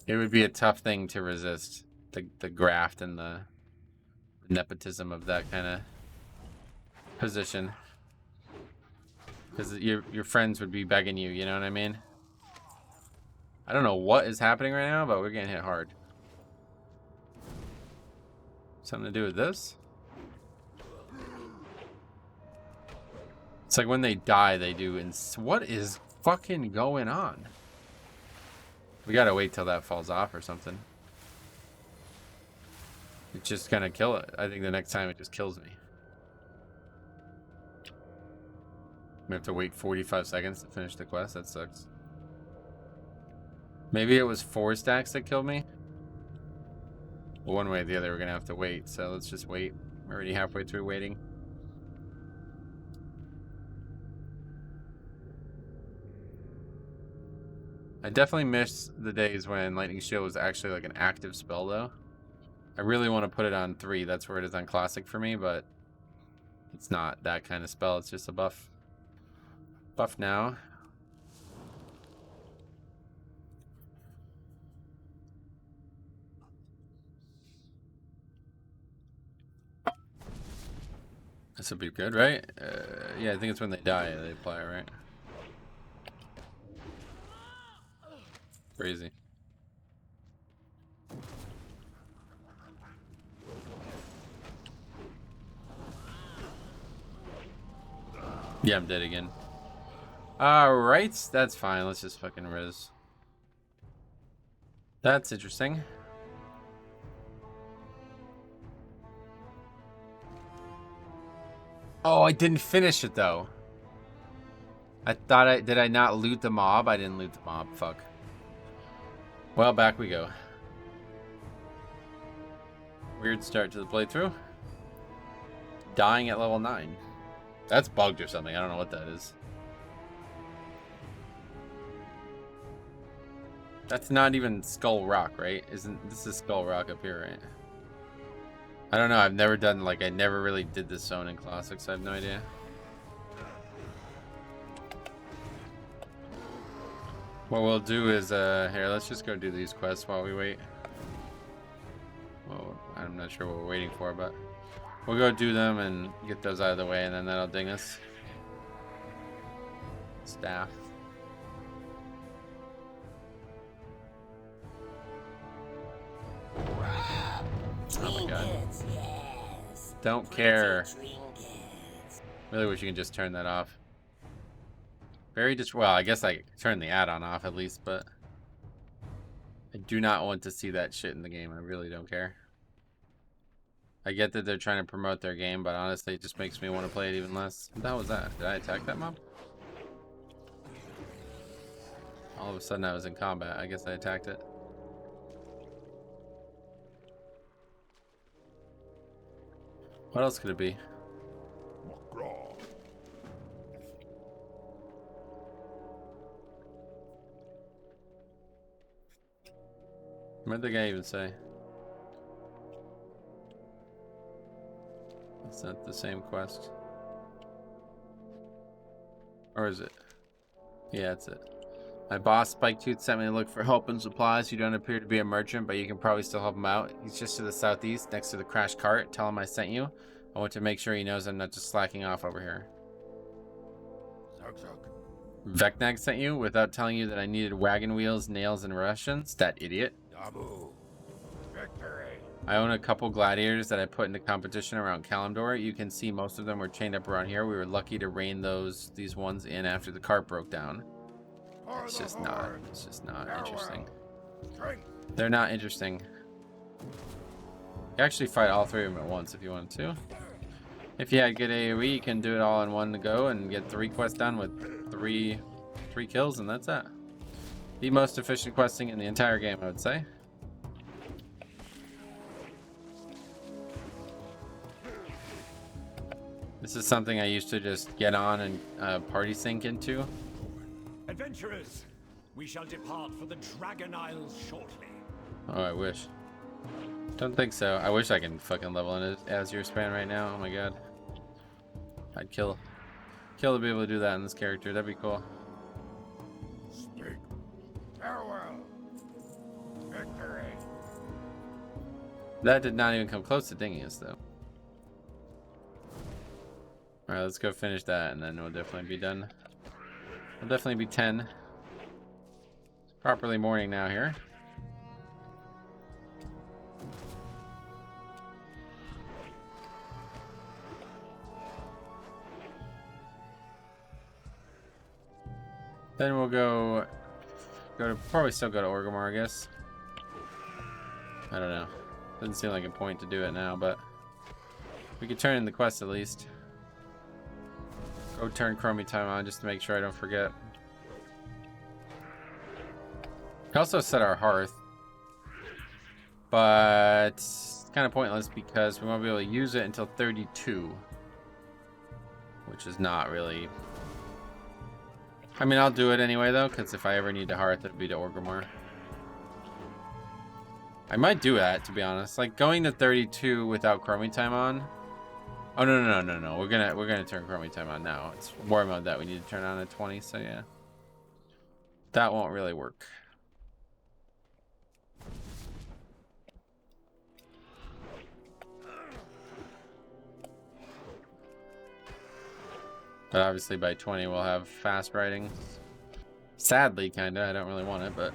It would be a tough thing to resist. The graft and the nepotism of that kind of position. Because your friends would be begging you, you know what I mean? I don't know what is happening right now, but we're getting hit hard. Something to do with this? It's like when they die, they do. What is fucking going on? We gotta wait till that falls off or something. It's just gonna kill it. I think the next time it just kills me. We have to wait 45 seconds to finish the quest. That sucks. Maybe it was 4 stacks that killed me. Well, one way or the other, we're gonna have to wait. So let's just wait. We're already halfway through waiting. I definitely miss the days when Lightning Shield was actually like an active spell, though. I really want to put it on 3. That's where it is on Classic for me, but it's not that kind of spell. It's just a buff. Buff now. This would be good, right? Yeah, I think it's when they die they apply it, right? Crazy. Yeah, I'm dead again. Alright, that's fine. Let's just fucking res. That's interesting. Oh, I didn't finish it though. I thought did I not loot the mob? I didn't loot the mob. Fuck. Well, back we go. Weird start to the playthrough. Dying at level 9. That's bugged or something. I don't know what that is. That's not even Skull Rock, right? This is Skull Rock up here, right? I don't know. I've never done, like, I never really did this zone in Classics. I have no idea. What we'll do is, here, let's just go do these quests while we wait. Well, I'm not sure what we're waiting for, but we'll go do them and get those out of the way, and then that'll ding us. Staff. Oh my god. Don't care. Really wish you could just turn that off. Well, I guess I turned the add-on off at least, but I do not want to see that shit in the game. I really don't care. I get that they're trying to promote their game, but honestly, it just makes me want to play it even less. What the hell was that? Did I attack that mob? All of a sudden I was in combat. I guess I attacked it. What else could it be? What did the guy even say? It's not the same quest. Or is it? Yeah, it's it. My boss, Spiketooth, sent me to look for help and supplies. You don't appear to be a merchant, but you can probably still help him out. He's just to the southeast, next to the crashed cart. Tell him I sent you. I want to make sure he knows I'm not just slacking off over here. Vecnag sent you without telling you that I needed wagon wheels, nails, and rations? That idiot. I own a couple gladiators that I put into competition around Kalimdor. You can see most of them were chained up around here. We were lucky to rein these ones in after the cart broke down. It's just not interesting. They're not interesting. You actually fight all 3 of them at once if you wanted to. If you had good AoE, you can do it all in one go and get 3 quests done with 3 kills, and that's it. The most efficient questing in the entire game, I would say. This is something I used to just get on and party sync into. Adventurers, we shall depart for the Dragon Isles shortly. Oh, I wish. Don't think so. I wish I can fucking level in as your span right now. Oh my god. I'd kill to be able to do that in this character. That'd be cool. Speak. Farewell. Victory. That did not even come close to dinging us though. Alright, let's go finish that and then we'll definitely be done. We'll definitely be 10. It's properly morning now here. Then we'll probably still go to Orgrimmar, I guess. I don't know. Doesn't seem like a point to do it now, but we could turn in the quest at least. Go Go turn Chromie time on just to make sure I don't forget. We also set our hearth, but it's kind of pointless because we won't be able to use it until 32, which is not really. I mean, I'll do it anyway though, because if I ever need to hearth, it'll be to Orgrimmar. I might do that, to be honest. Like going to 32 without Chromie time on. Oh no. We're gonna turn Chromie time on now. It's war mode that we need to turn on at 20, so yeah. That won't really work. But obviously by 20 we'll have fast riding. Sadly, kinda. I don't really want it, but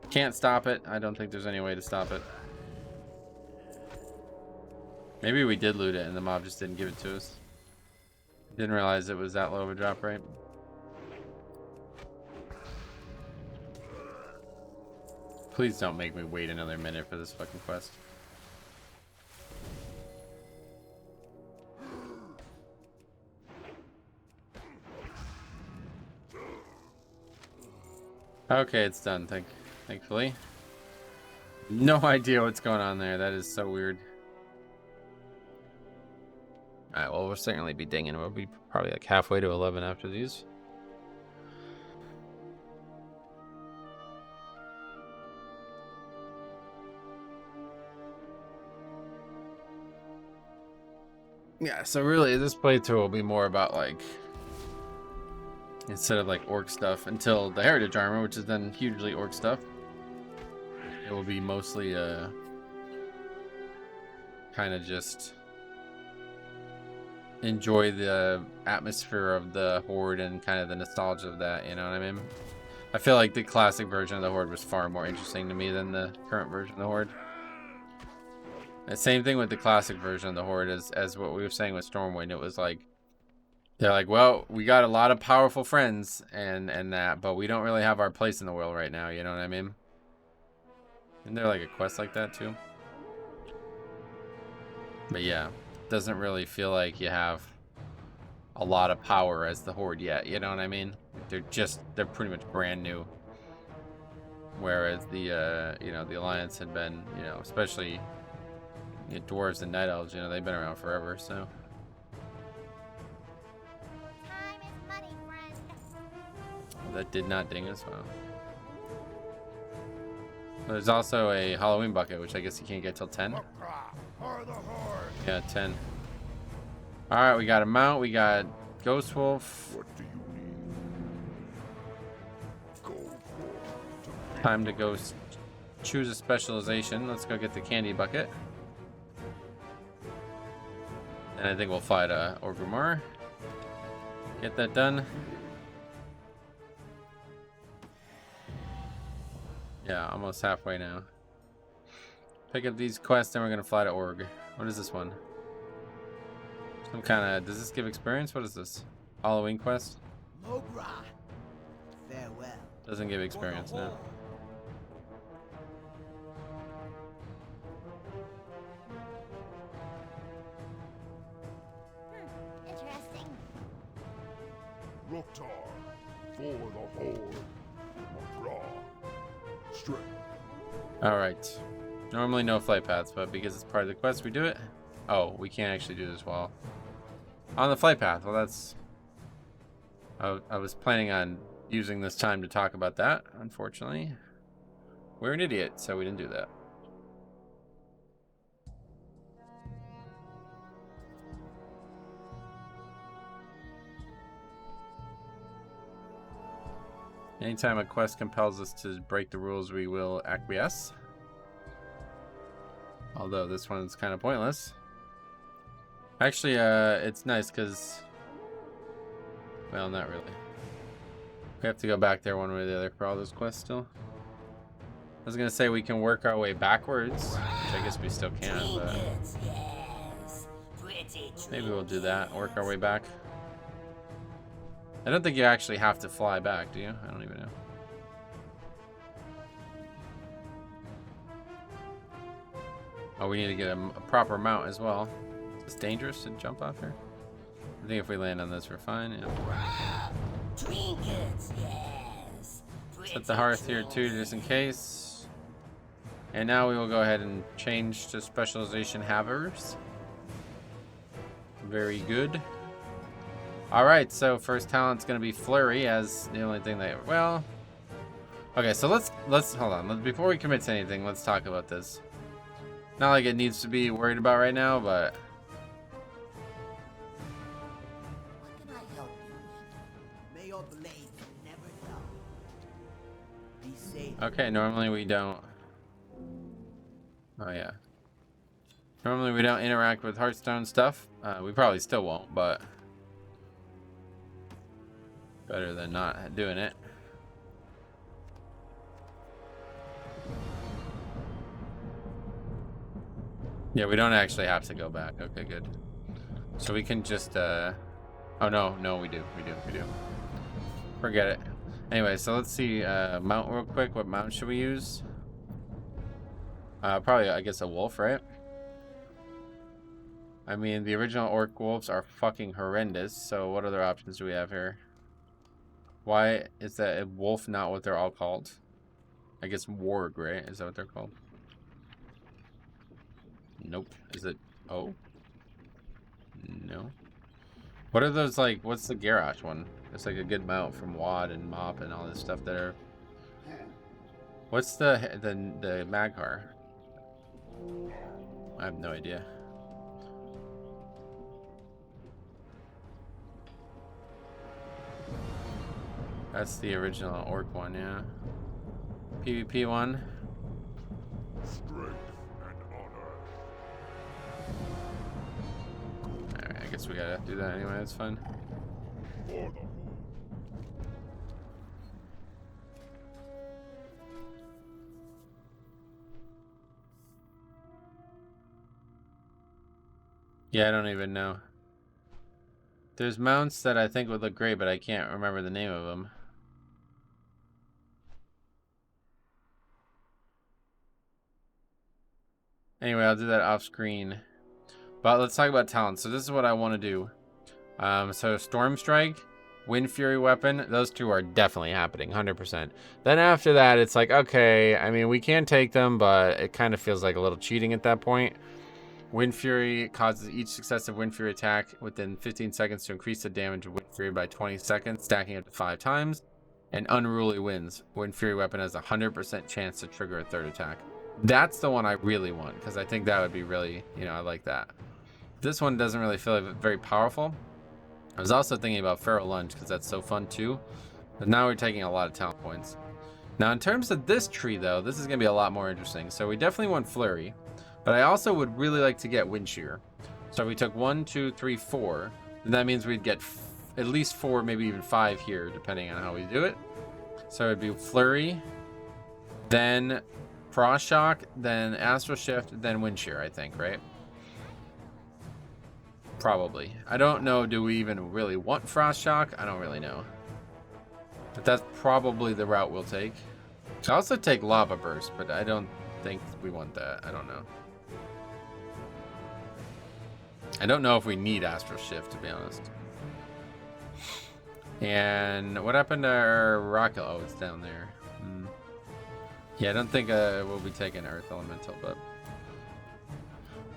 can't stop it. I don't think there's any way to stop it. Maybe we did loot it and the mob just didn't give it to us. Didn't realize it was that low of a drop rate. Please don't make me wait another minute for this fucking quest. Okay, it's done, thankfully. No idea what's going on there. That is so weird. Alright, well, we'll certainly be dinging. We'll be probably like halfway to 11 after these. Yeah, so really this playthrough will be more about like, instead of like orc stuff until the heritage armor, which is then hugely orc stuff, it will be mostly kind of just enjoy the atmosphere of the Horde and kind of the nostalgia of that, you know what I mean? I feel like the classic version of the Horde was far more interesting to me than the current version of the Horde. The same thing with the classic version of the Horde as what we were saying with Stormwind. It was like, they're like, well, we got a lot of powerful friends and that, but we don't really have our place in the world right now, you know what I mean? Isn't there like a quest like that too? But yeah, doesn't really feel like you have a lot of power as the Horde yet, you know what I mean? They're pretty much brand new. Whereas the you know, the Alliance had been, you know, especially the dwarves and night elves, you know, they've been around forever, so. Time is money, friend. Well, that did not ding us well. There's also a Halloween bucket, which I guess you can't get till 10. Yeah, 10. Alright, we got a mount, we got Ghost Wolf. What do you need? Go for Time to go choose a specialization. Let's go get the candy bucket. And I think we'll fly to Orgrimmar. Get that done. Yeah, almost halfway now. Pick up these quests and we're gonna fly to Org. What is this one? Some kind of, does this give experience? What is this? Halloween quest? Mogra. Farewell. Doesn't give experience, no. Interesting. Loktar for the Horde. Magra. Straight. Alright. Normally no flight paths, but because it's part of the quest, we do it. Oh, we can't actually do this while on the flight path. Well, that's... I was planning on using this time to talk about that. Unfortunately, we're an idiot, so we didn't do that. Anytime a quest compels us to break the rules, we will acquiesce. Although this one's kind of pointless. Actually, it's nice because... Well, not really. We have to go back there one way or the other for all those quests still. I was going to say we can work our way backwards, which I guess we still can, but... Maybe we'll do that, work our way back. I don't think you actually have to fly back, do you? I don't even know. Oh, we need to get a proper mount as well. Is this dangerous to jump off here? I think if we land on this, we're fine. Yeah. Trinkets, yes. Set the hearth here too, just in case. And now we will go ahead and change to specialization havers. Very good. All right, so first talent's gonna be flurry as the only thing that, well, okay, so let's hold on. Before we commit to anything, let's talk about this. Not like it needs to be worried about right now, but What can I help you with? May your blade never dull. Be safe. okay, normally we don't. Oh yeah. Normally we don't interact with Hearthstone stuff. We probably still won't, but better than not doing it. Yeah, we don't actually have to go back. Okay, good. So we can just, oh no, we do. Forget it. Anyway, so let's see, mount real quick. What mount should we use? Probably, I guess, a wolf, right? I mean, the original orc wolves are fucking horrendous, so what other options do we have here? Why is that a wolf not what they're all called? I guess warg, right? Is that what they're called? Nope. Is it? Oh. No. What are those, like, what's the Garrosh one? It's like a good mount from Wad and Mop and all this stuff that are... What's the Magcar? I have no idea. That's the original orc one, yeah. PvP one. Strength and honor. Alright, I guess we gotta do that anyway, that's fine. For the Yeah, I don't even know. There's mounts that I think would look great, but I can't remember the name of them. Anyway, I'll do that off screen. But let's talk about talents. So this is what I want to do. So Storm Strike, Wind Fury Weapon, those two are definitely happening, 100%. Then after that, it's like, okay, I mean, we can take them, but it kind of feels like a little cheating at that point. Wind Fury causes each successive Wind Fury attack within 15 seconds to increase the damage of Wind Fury by 20 seconds, stacking up to 5 times. And Unruly Winds. Wind Fury Weapon has a 100% chance to trigger a third attack. That's the one I really want, because I think that would be really, you know, I like that. This one doesn't really feel very powerful. I was also thinking about Feral Lunge, because that's so fun too. But now we're taking a lot of talent points. Now in terms of this tree though, this is going to be a lot more interesting. So we definitely want Flurry. But I also would really like to get Wind Shear. So if we took 1, 2, 3, 4, then that means we'd get at least 4, maybe even 5 here, depending on how we do it. So it'd be Flurry, then Frost Shock, then Astral Shift, then Wind Shear, I think, right? Probably. I don't know, do we even really want Frost Shock? I don't really know. But that's probably the route we'll take. I also take Lava Burst, but I don't think we want that. I don't know. I don't know if we need Astral Shift, to be honest. And what happened to our rocket? Oh, it's down there. Yeah, I don't think we'll be taking Earth Elemental, but...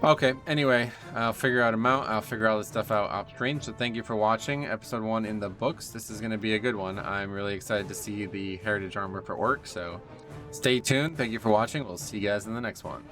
Okay, anyway, I'll figure out a mount. I'll figure all this stuff out off screen. So thank you for watching episode 1 in the books. This is going to be a good one. I'm really excited to see the Heritage Armor for Orc, so stay tuned. Thank you for watching. We'll see you guys in the next one.